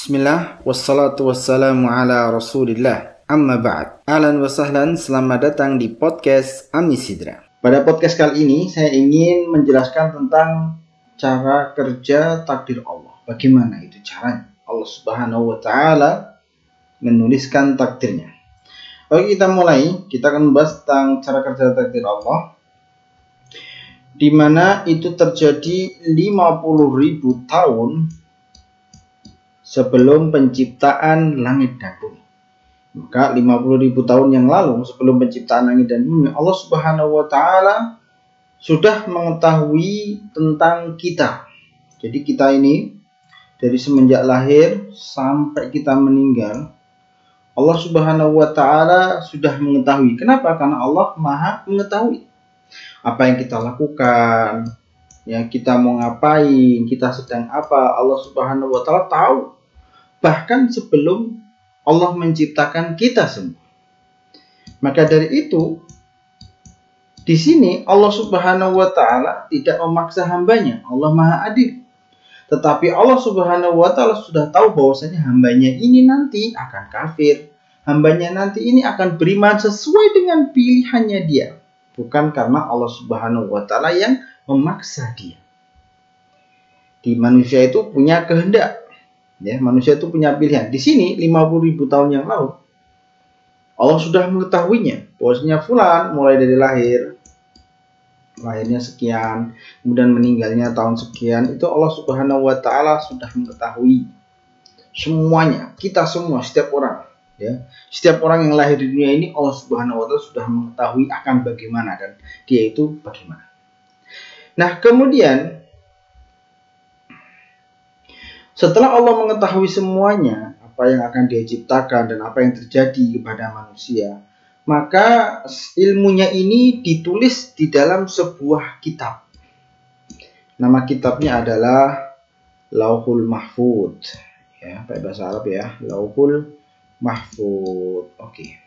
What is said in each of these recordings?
Bismillah, wassalatu wassalamu ala rasulillah, amma ba'd. Ahlan wa sahlan, selamat datang di podcast Ami Sidra. Pada podcast kali ini saya ingin menjelaskan tentang cara kerja takdir Allah. Bagaimana itu caranya? Allah subhanahu wa ta'ala menuliskan takdirnya. Oke, kita mulai. Kita akan membahas tentang cara kerja takdir Allah, di mana itu terjadi 50.000 tahun sebelum penciptaan langit dan bumi. Maka 50.000 tahun yang lalu sebelum penciptaan langit dan bumi, Allah subhanahu wa ta'ala sudah mengetahui tentang kita. Jadi kita ini dari semenjak lahir sampai kita meninggal, Allah subhanahu wa ta'ala sudah mengetahui. Kenapa? Karena Allah maha mengetahui apa yang kita lakukan, ya, kita mau ngapain, kita sedang apa, Allah subhanahu wa ta'ala tahu. Bahkan sebelum Allah menciptakan kita semua. Maka dari itu, di sini Allah subhanahu wa ta'ala tidak memaksa hambanya. Allah maha adil. Tetapi Allah subhanahu wa ta'ala sudah tahu bahwasanya hambanya ini nanti akan kafir. Hambanya nanti ini akan beriman sesuai dengan pilihannya dia. Bukan karena Allah subhanahu wa ta'ala yang memaksa dia. Di manusia itu punya kehendak. Ya, manusia itu punya pilihan. Di sini 50.000 tahun yang lalu Allah sudah mengetahuinya bahwasanya fulan mulai dari lahirnya sekian, kemudian meninggalnya tahun sekian, itu Allah subhanahu wa ta'ala sudah mengetahui semuanya. Kita semua, setiap orang, ya, setiap orang yang lahir di dunia ini Allah subhanahu wa ta'ala sudah mengetahui akan bagaimana dan dia itu bagaimana. Nah, kemudian setelah Allah mengetahui semuanya, apa yang akan dia ciptakan dan apa yang terjadi kepada manusia, maka ilmunya ini ditulis di dalam sebuah kitab. Nama kitabnya adalah Lauhul Mahfud. Ya, pakai bahasa Arab ya, Lauhul Mahfud. Oke.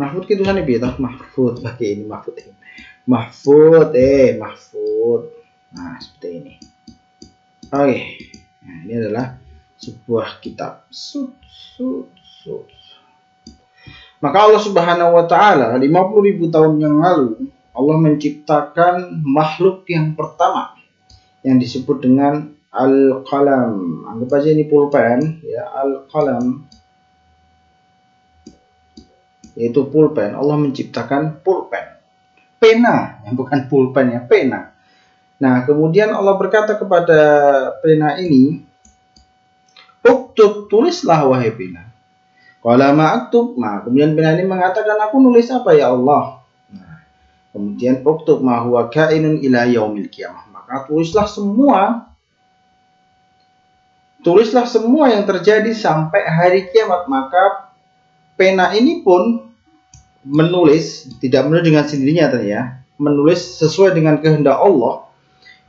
Mahfud itu tulisannya beda, Mahfud pakai ini Mahfud. Mahfud. Nah, seperti ini. Oke. Nah, ini adalah sebuah kitab. Maka Allah subhanahu wa ta'ala 50.000 tahun yang lalu Allah menciptakan makhluk yang pertama yang disebut dengan Al-Qalam. Anggap aja ini pulpen, ya, Al-Qalam, yaitu pulpen. Allah menciptakan pulpen, pena, yang bukan pulpen ya, pena. Nah, kemudian Allah berkata kepada pena ini, "Uktub, tulislah wahai pena." Qala ma aktub. Nah, kemudian pena ini mengatakan, "Aku nulis apa ya Allah?" Nah, kemudian uktub ma huwa kainun ila yaumil qiyamah. Maka tulislah semua yang terjadi sampai hari kiamat. Maka pena ini pun menulis, tidak menulis dengan sendirinya ternyata, menulis sesuai dengan kehendak Allah,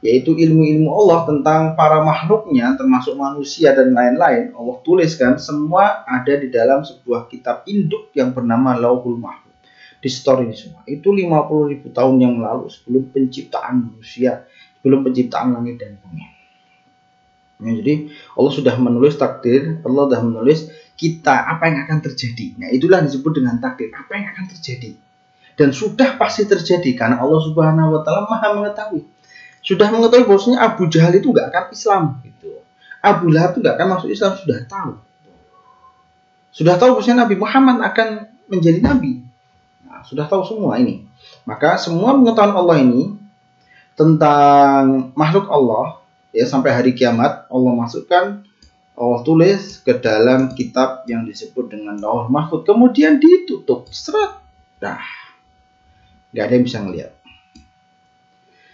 yaitu ilmu-ilmu Allah tentang para makhluknya, termasuk manusia dan lain-lain. Allah tuliskan semua ada di dalam sebuah kitab induk yang bernama Lauhul Mahfud. Di store ini semua. Itu 50.000 tahun yang lalu sebelum penciptaan manusia, sebelum penciptaan langit dan bumi. Ya, jadi Allah sudah menulis takdir, Allah sudah menulis kita apa yang akan terjadi. Nah, itulah disebut dengan takdir, apa yang akan terjadi. Dan sudah pasti terjadi karena Allah subhanahu wa ta'ala maha mengetahui. Sudah mengetahui bahwasanya Abu Jahal itu nggak akan Islam, gitu. Abu Lahab itu nggak akan masuk Islam, sudah tahu. Sudah tahu bahwasanya Nabi Muhammad akan menjadi nabi. Nah, sudah tahu semua ini. Maka semua pengetahuan Allah ini tentang makhluk Allah, ya, sampai hari kiamat Allah masukkan, Allah tulis ke dalam kitab yang disebut dengan Lauhul Mahfud. Kemudian ditutup, seret. Dah, nggak ada yang bisa ngelihat.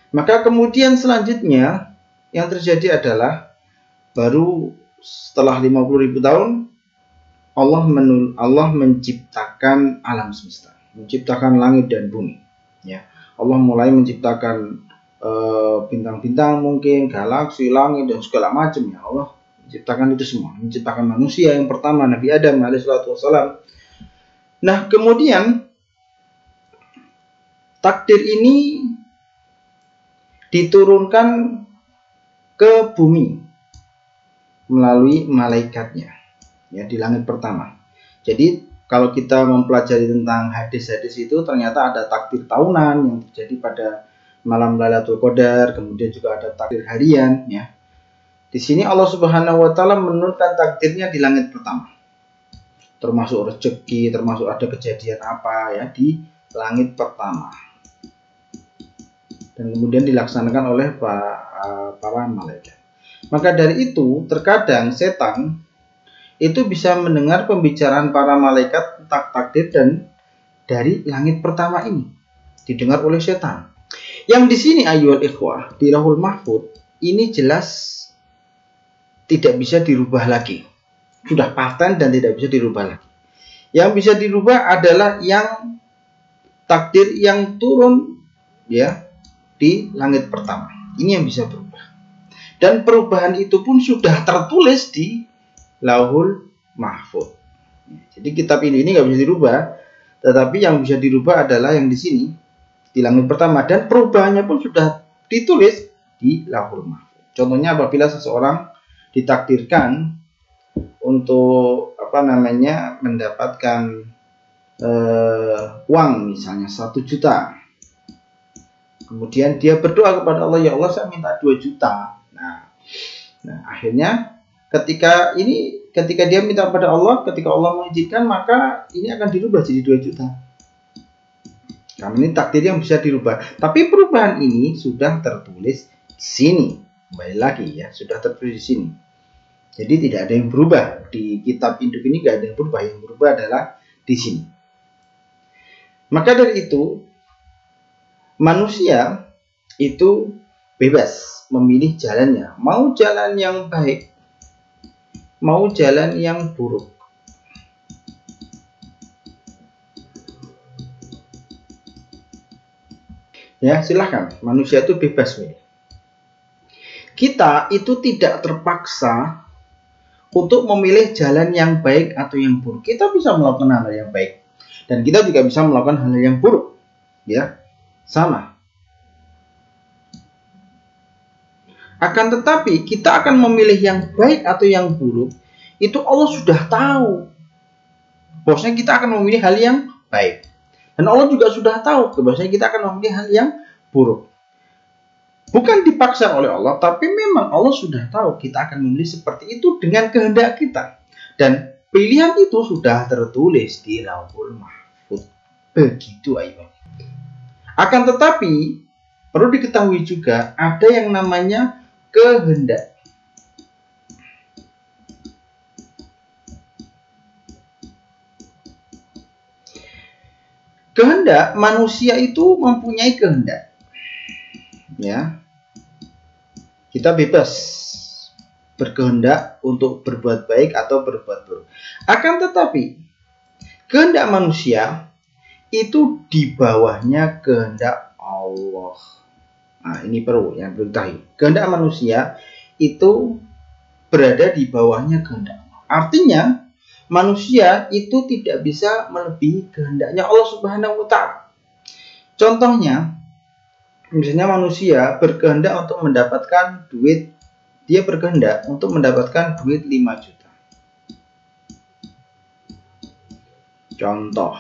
Maka kemudian selanjutnya yang terjadi adalah baru setelah 50.000 tahun Allah menciptakan alam semesta, menciptakan langit dan bumi. Ya, Allah mulai menciptakan bintang-bintang, mungkin galaksi, langit dan segala macam. Ya, Allah menciptakan itu semua, menciptakan manusia yang pertama Nabi Adam alaihissalam. Nah, kemudian takdir ini diturunkan ke bumi melalui malaikatnya, ya, di langit pertama. Jadi kalau kita mempelajari tentang hadis-hadis itu, ternyata ada takdir tahunan yang terjadi pada malam Lailatul Qadar, kemudian juga ada takdir harian, ya. Di sini Allah Subhanahu wa taala menurunkan takdirnya di langit pertama. Termasuk rezeki, termasuk ada kejadian apa, ya, di langit pertama. Dan kemudian dilaksanakan oleh para malaikat. Maka dari itu, terkadang setan itu bisa mendengar pembicaraan para malaikat tentang takdir dan dari langit pertama ini didengar oleh setan. Yang di sini ayyuhal ikhwah, di Lauhul Mahfuz ini jelas tidak bisa dirubah lagi. Sudah paten dan tidak bisa dirubah lagi. Yang bisa dirubah adalah yang takdir yang turun, ya, di langit pertama. Ini yang bisa berubah. Dan perubahan itu pun sudah tertulis di Lauhul Mahfuz. Jadi kitab ini nggak bisa dirubah, tetapi yang bisa dirubah adalah yang di sini di langit pertama, dan perubahannya pun sudah ditulis di Lauhul Mahfuz. Contohnya apabila seseorang ditakdirkan untuk mendapatkan uang misalnya 1 juta, kemudian dia berdoa kepada Allah, ya Allah saya minta 2 juta. Nah, akhirnya ketika dia minta kepada Allah, ketika Allah mengizinkan, maka ini akan dirubah jadi 2 juta. Karena ini takdir yang bisa dirubah. Tapi perubahan ini sudah tertulis di sini. Kembali lagi, ya, sudah tertulis di sini. Jadi tidak ada yang berubah di kitab induk ini, tidak ada yang berubah. Yang berubah adalah di sini. Maka dari itu, manusia itu bebas memilih jalannya, mau jalan yang baik, mau jalan yang buruk. Ya, silahkan, manusia itu bebas milih. Kita itu tidak terpaksa untuk memilih jalan yang baik atau yang buruk. Kita bisa melakukan hal yang baik, dan kita juga bisa melakukan hal yang buruk, ya, sama. Akan tetapi kita akan memilih yang baik atau yang buruk, itu Allah sudah tahu. Bahwasanya kita akan memilih hal yang baik. Dan Allah juga sudah tahu bahwasanya kita akan memilih hal yang buruk. Bukan dipaksa oleh Allah, tapi memang Allah sudah tahu kita akan memilih seperti itu dengan kehendak kita. Dan pilihan itu sudah tertulis di Lauhul Mahfuz. Begitu ayat. Akan tetapi perlu diketahui juga ada yang namanya kehendak. Kehendak, manusia itu mempunyai kehendak. Ya. Kita bebas berkehendak untuk berbuat baik atau berbuat buruk. Akan tetapi kehendak manusia itu di bawahnya kehendak Allah. Nah, ini perlu yang diketahui. Kehendak manusia itu berada di bawahnya kehendak Allah. Artinya, manusia itu tidak bisa melebihi kehendaknya Allah Subhanahu wa taala. Contohnya, misalnya manusia berkehendak untuk mendapatkan duit, dia berkehendak untuk mendapatkan duit 5 juta. Contoh.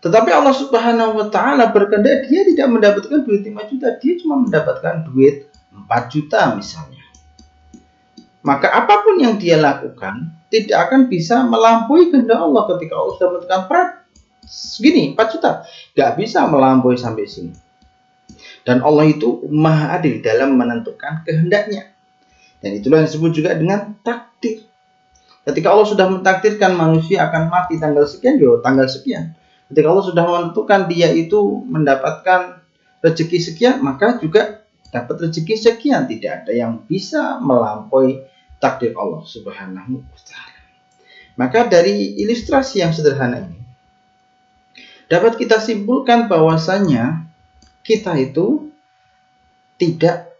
Tetapi Allah Subhanahu wa taala berkehendak dia tidak mendapatkan duit 5 juta, dia cuma mendapatkan duit 4 juta misalnya. Maka apapun yang dia lakukan tidak akan bisa melampaui kehendak Allah. Ketika Allah sudah menentukan segini 4 juta, gak bisa melampaui sampai sini. Dan Allah itu maha adil dalam menentukan kehendaknya. Dan itulah yang disebut juga dengan takdir. Ketika Allah sudah mentakdirkan manusia akan mati tanggal sekian, tanggal sekian. Ketika Allah sudah menentukan dia itu mendapatkan rezeki sekian, maka juga dapat rezeki sekian. Tidak ada yang bisa melampaui takdir Allah Subhanahu wa taala. Maka dari ilustrasi yang sederhana ini dapat kita simpulkan bahwasanya kita itu tidak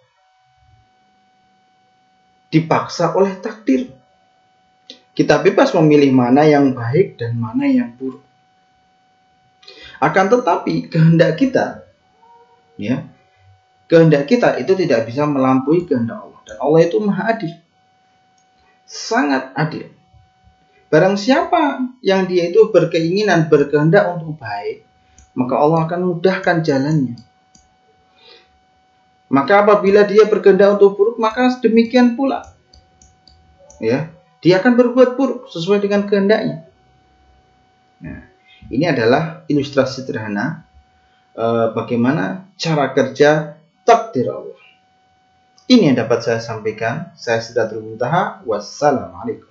dipaksa oleh takdir. Kita bebas memilih mana yang baik dan mana yang buruk. Akan tetapi kehendak kita, ya, kehendak kita itu tidak bisa melampaui kehendak Allah. Dan Allah itu maha adil, sangat adil. Barang siapa yang dia itu berkeinginan, berkehendak untuk baik, maka Allah akan mudahkan jalannya. Maka apabila dia berkehendak untuk buruk, maka demikian pula, ya, dia akan berbuat buruk sesuai dengan kehendaknya. Nah, ini adalah ilustrasi sederhana bagaimana cara kerja takdir Allah. Ini yang dapat saya sampaikan. Saya Sidratul Muntaha. Wassalamualaikum.